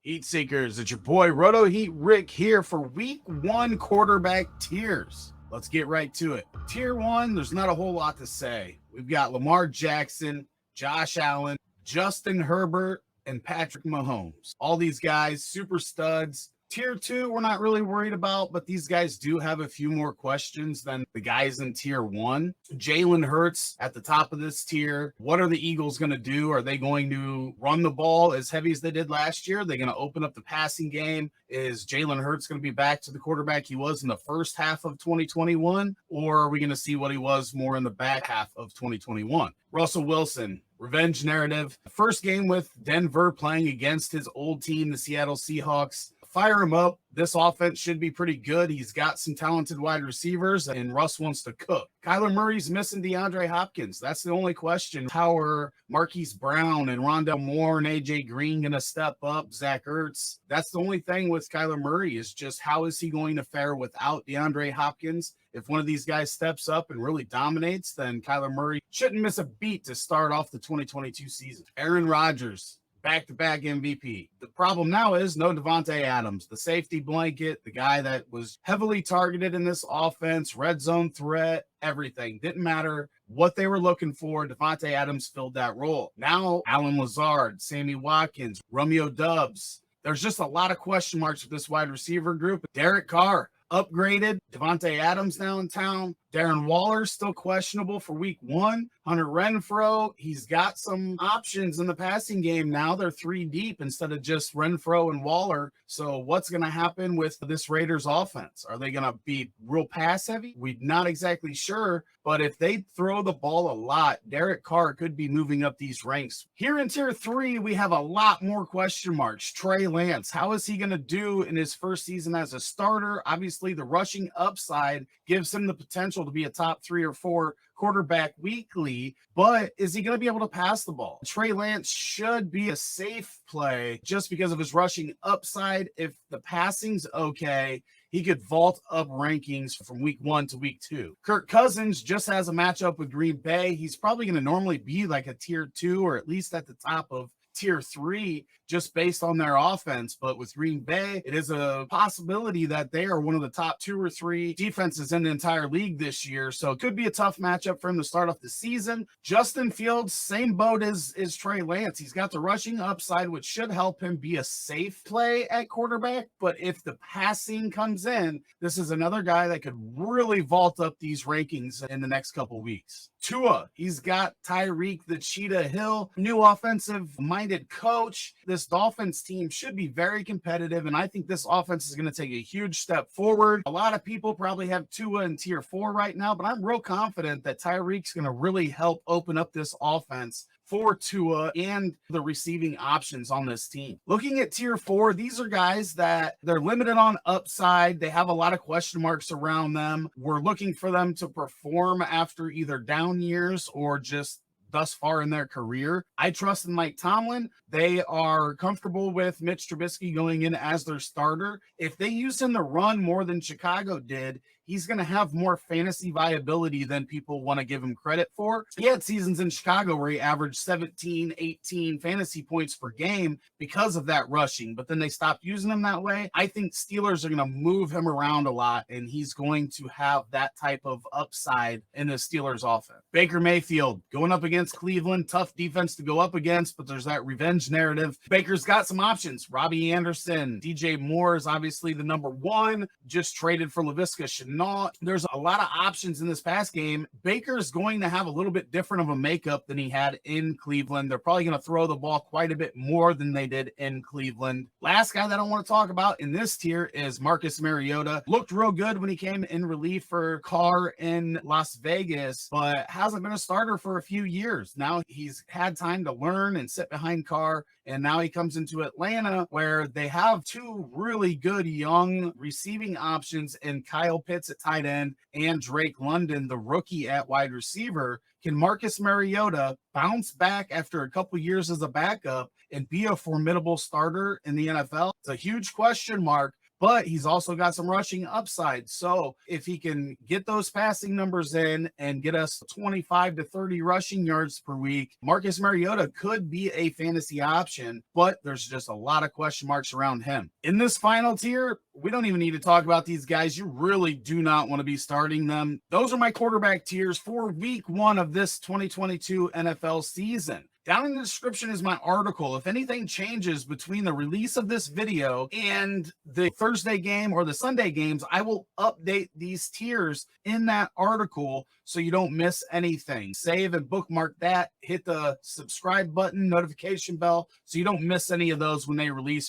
Heat Seekers, it's your boy Roto Heat Rick here for week 1 quarterback tiers. Let's get right to it. Tier 1, there's not a whole lot to say. We've got Lamar Jackson, Josh Allen, Justin Herbert, and Patrick Mahomes. All these guys, super studs. Tier 2, we're not really worried about, but these guys do have a few more questions than the guys in Tier 1. Jalen Hurts at the top of this tier. What are the Eagles going to do? Are they going to run the ball as heavy as they did last year? Are they going to open up the passing game? Is Jalen Hurts going to be back to the quarterback he was in the first half of 2021? Or are we going to see what he was more in the back half of 2021? Russell Wilson, revenge narrative. First game with Denver playing against his old team, the Seattle Seahawks. Fire him up. This offense should be pretty good. He's got some talented wide receivers, and Russ wants to cook. Kyler Murray's missing DeAndre Hopkins. That's the only question. How are Marquise Brown and Rondell Moore and A.J. Green going to step up? Zach Ertz. That's the only thing with Kyler Murray is just how is he going to fare without DeAndre Hopkins? If one of these guys steps up and really dominates, then Kyler Murray shouldn't miss a beat to start off the 2022 season. Aaron Rodgers, back-to-back MVP. The problem now is no Devontae Adams, the safety blanket, the guy that was heavily targeted in this offense, red zone threat, everything. Didn't matter what they were looking for. Devontae Adams filled that role. Now, Allen Lazard, Sammy Watkins, Romeo Doubs. There's just a lot of question marks with this wide receiver group. Derek Carr, upgraded. Devontae Adams now in town. Darren Waller still questionable for week 1. Hunter Renfrow, he's got some options in the passing game now. They're 3 deep instead of just Renfrow and Waller. So what's going to happen with this Raiders offense? Are they going to be real pass heavy? We're not exactly sure, but if they throw the ball a lot, Derek Carr could be moving up these ranks. Here in tier 3, we have a lot more question marks. Trey Lance, how is he going to do in his first season as a starter? Obviously, the rushing upside gives him the potential to be a top 3 or 4 quarterback weekly, but is he going to be able to pass the ball? Trey Lance should be a safe play just because of his rushing upside. If the passing's okay, he could vault up rankings from week 1 to week 2. Kirk Cousins just has a matchup with Green Bay. He's probably going to normally be like a tier 2 or at least at the top of tier 3 just based on their offense. But with Green Bay, it is a possibility that they are one of the top 2 or 3 defenses in the entire league this year. So it could be a tough matchup for him to start off the season. Justin Fields, same boat as Trey Lance. He's got the rushing upside, which should help him be a safe play at quarterback. But if the passing comes in, this is another guy that could really vault up these rankings in the next couple weeks. Tua, he's got Tyreek the Cheetah Hill, new offensive-minded coach. This Dolphins team should be very competitive, and I think this offense is going to take a huge step forward. A lot of people probably have Tua in tier 4 right now, but I'm real confident that Tyreek's going to really help open up this offense for Tua and the receiving options on this team. Looking at tier 4, these are guys that they're limited on upside. They have a lot of question marks around them. We're looking for them to perform after either down years or just thus far in their career. I trust in Mike Tomlin. They are comfortable with Mitch Trubisky going in as their starter. If they use him to run more than Chicago did, he's going to have more fantasy viability than people want to give him credit for. He had seasons in Chicago where he averaged 17, 18 fantasy points per game because of that rushing, but then they stopped using him that way. I think Steelers are going to move him around a lot, and he's going to have that type of upside in the Steelers offense. Baker Mayfield going up against Cleveland, tough defense to go up against, but there's that revenge narrative. Baker's got some options. Robbie Anderson, DJ Moore is obviously the number 1, just traded for Laviska Shenault. There's a lot of options in this pass game. Baker's going to have a little bit different of a makeup than he had in Cleveland. They're probably going to throw the ball quite a bit more than they did in Cleveland. Last guy that I want to talk about in this tier is Marcus Mariota. Looked real good when he came in relief for Carr in Las Vegas, but hasn't been a starter for a few years. Now he's had time to learn and sit behind Carr, and now he comes into Atlanta where they have 2 really good young receiving options in Kyle Pitts at tight end and Drake London, the rookie at wide receiver. Can Marcus Mariota bounce back after a couple years as a backup and be a formidable starter in the NFL? It's a huge question mark, but he's also got some rushing upside. So if he can get those passing numbers in and get us 25 to 30 rushing yards per week, Marcus Mariota could be a fantasy option, but there's just a lot of question marks around him. In this final tier, we don't even need to talk about these guys. You really do not want to be starting them. Those are my quarterback tiers for week 1 of this 2022 NFL season. Down in the description is my article. If anything changes between the release of this video and the Thursday game or the Sunday games, I will update these tiers in that article so you don't miss anything. Save and bookmark that. Hit the subscribe button, notification bell, so you don't miss any of those when they release.